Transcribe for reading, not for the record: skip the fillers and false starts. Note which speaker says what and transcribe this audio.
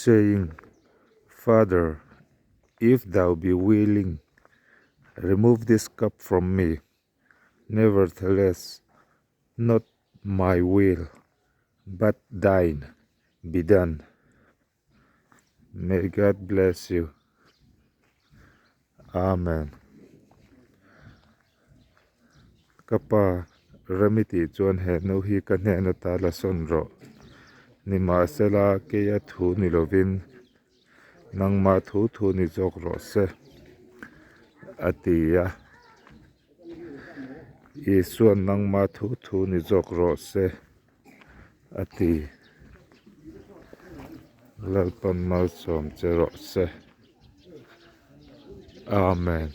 Speaker 1: saying, Father, if thou be willing, remove this cup from me. Nevertheless, not my will, but thine be done. May God bless you. Amen. Kapa ramiti chuan he no hi ka hne na ta la son ro. Ni ma sela ke ya thu ni lovin nang ma thu ni jok ro se. Atia. Isuan nang ma thu ni jok ro se. Ati. Lalpan mal som che ro se. Amen.